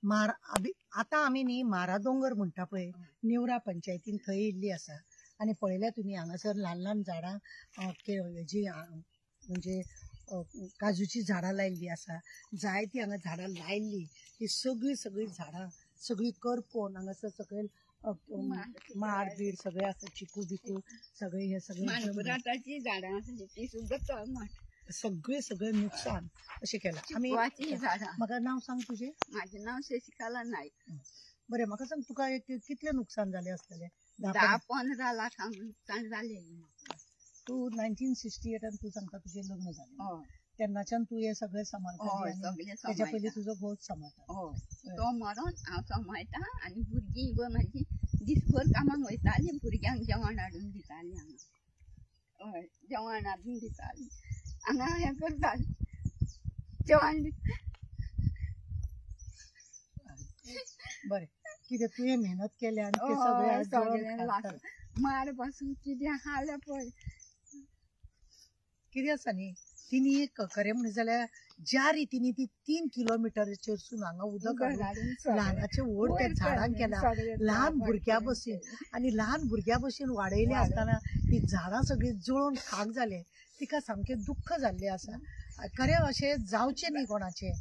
आता आम्ही न्ही मारा दोंगर म्हणटा पळय नेवरा पंचायतीन थंय येयल्ली आसा आनी पळयल्या तुमी हांगासर ल्हान ल्हान झाडां हेजी म्हणजे काजूची झाडां लायिल्ली आसा जायतीं हांगा झाडां लायिल्ली ती सगळीं झाडां सगळीं करपोन हांगासर सकयल माड बीड सगळे आसा चिकू बिकू सगळे हे सगळे झाडां ती सुद्दां तळमट सगळे नुकसान अशें केलां आमी म्हाका नांव सांग तुजें माझे नाव शशिकला नाईक बरें म्हाका सांग तुका कितले नुकसान जालें आसतलें 10-15 लाखां नुकसान जालें तू 1968 तू सांगता तुझे लग्न झाले तेन्नाच्यान तू हे सगळे सांबाळटा तेच्या पयलीं तुजो घोव सांबाळटा तो मरोन हांव सांबाळटा आनी भुरगीं म्हाजी दिसभर कामाक वयतालीं भुरग्यांक जेवण हाडून दितालीं हांगा हय जेवण हाडून दितालीं हांगा हें करतालीं जेवण बरें कितें तुवें मेहनत केली आनी ते सगळे मार पासून कितें हाल्या पळय कितें आसा न्ही तिनी खरें म्हणलें जाल्यार ज्या रितीनी ती 3 किलोमिटरचेरसून हांगा उदक ल्हानाचे व्हड त्या झाडांक केला ल्हान भुरग्या भशेन आनी ल्हान भुरग्या भशेन वाडयले आसतना ती झाडां सगळीं जळोवन खाक जाले तिका सामकें दुख्ख जाल्लें आसा खरें अशें जावचें न्ही कोणाचें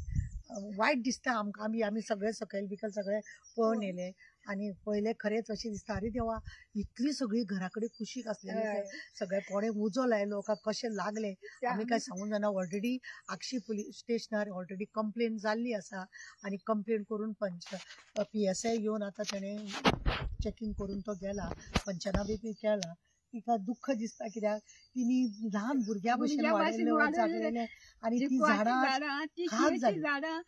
वायट दिसता आमकां आमी सगळे सकयल बिकल सगळे पळोवन येयले आनी पयले खरेंच अशें दिसता अरे देवा इतली सगळी घरा कडेन कुशीक आसलेली सगळे कोणे उजो लायलो काय कशें लागले आमी काय सांगूंक जायना ऑलरेडी आगशी पुलीस स्टेशनार ऑलरेडी कंप्लेन जाल्ली आसा आनी कंप्लेन करून PSI येवन आतां तेणें चॅकींग करून तो गेला पंचनामे बी केला तिका दुख्ख दिसता कित्याक तिनी ल्हान भुरग्या भशेन वाडयले आनी ती झाडां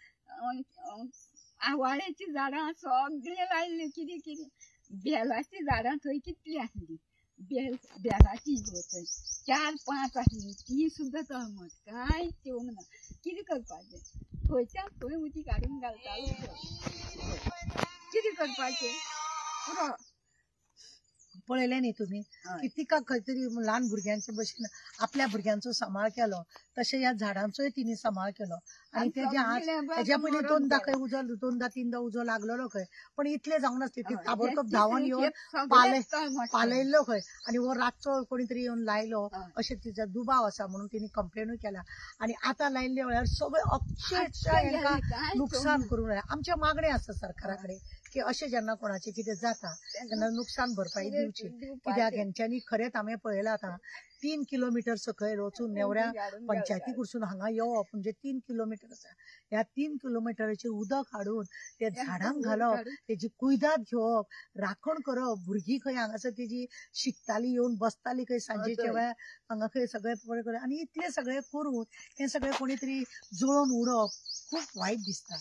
आवाळ्याची झाडां सगळे लायल्ले कितें कितें बेलाची झाडां थंय कितली आसली बेलाची थंय 4-5 आसली ती सुद्दां तळमट कांयच येवंक ना कितें करपाचें थंयच्यान थंय उदीक काडून घालतालो कितें करपाचें पुरो पळयलें न्ही तुमी की तिका खंय तरी ल्हान भुरग्यांचे भशेन आपल्या भुरग्यांचो सांबाळ केलो तशें ह्या झाडांचोय तिणी सांबाळ केलो आनी तेज्या पयलीं दोनदा तीनदा उजो लागलेलो खंय पण इतलें जावंक नासलें ती ताबडतोब धांवून येवन पालयल्लो खंय आनी हो रातचो कोणी तरी येवन लायलो अशें तिचो दुबाव आसा म्हणून तिणी कंप्लेनूय केला आनी आतां लायिल्ल्या वेळार सगळे अक्षरशः नुकसान करून आमच्या मागण्यो आसा सरकारा कडेन की अशें जेन्ना कोणाचें कितें जाता तेन्ना नुकसान भरपाई दिवची कित्याक हेंच्यांनी खरेंच हांवें पळयलां आतां 3 किलोमिटर सकयल वचून नेवऱ्या पंचायती कडसून हांगा येवप म्हणजे 3 किलोमिटर आसा ह्या 3 किलोमिटराचेर उदक हाडून ते झाडांक घालप तेजी कुयदाद घेवप राखण करप भुरगीं खंय हांगासर तेजी शिकतालीं येवन बसतालीं खंय सांजेच्या वेळार हांगा खंय सगळे पळय करप आनी इतलें सगळें करून हें सगळें कोणी तरी जळोवन उडोवप खूब वायट दिसता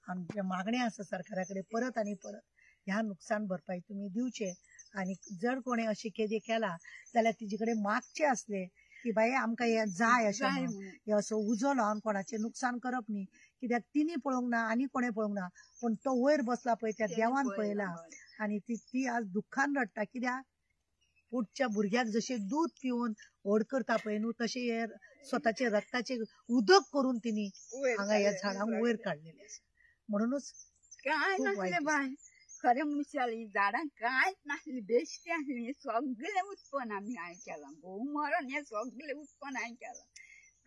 आमच्या मागण्या आसा सरकारा कडेन परत आनी परत ह्या नुकसान भरपाई तुमी दिवचे आनी जर कोणी अशें कितें केला जाल्यार तिजे कडेन मागचें आसलें की बाय आमकां हें जाय अशें हे असो उजो लावन कोणाचें नुकसान करप न्ही कित्याक तिणी पळोवंक ना आनी कोणें पळोवंक ना पूण तो वयर बसला पळय त्या देवान पळयला आनी ती आज दुख्खान रडटा कित्याक पुढच्या भुरग्याक जशें दूध पिवन व्हड करता पळय न्हू तशें हे स्वताचे रक्ताचे उदक करून तिणी हांगा ह्या झाडांक वयर काडलेलें आसा म्हणूनच काय नासलें बाय खरें म्हणशाली झाडां कांयच नासली बेश्टी आसली सगळें उत्पन्न आमी हांवें केलां घोव मरोन हें सगळें उत्पन्न हांवें केलां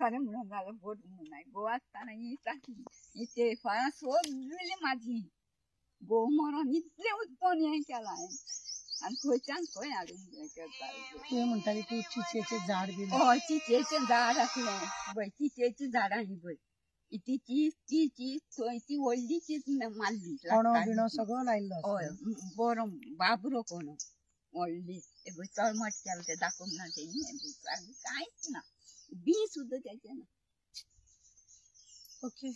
खरें म्हणून जाल्यार बोट म्हणून हांवें घोव आसतना हीच आसली ही तेफळां सगळीं म्हाजी घोव मरोन इतलें उत्पन्न हें केलां हांवें आनी खंयच्यान खंय हाडून करतालें तुवें म्हणटाली तूं चिचेचें झाड बी हय चिचेचें झाड आसलें पळय चिचेचीं झाडां हीं पळय ती थंय ती व्हडली चीज मारली कोणो सगळो लायिल्लो हय बरो बाबरो कोणो व्हडली तळमट केलो ते दाखोवंक ना तेणी कांयच ना बी सुद्दां तेचें ना ओके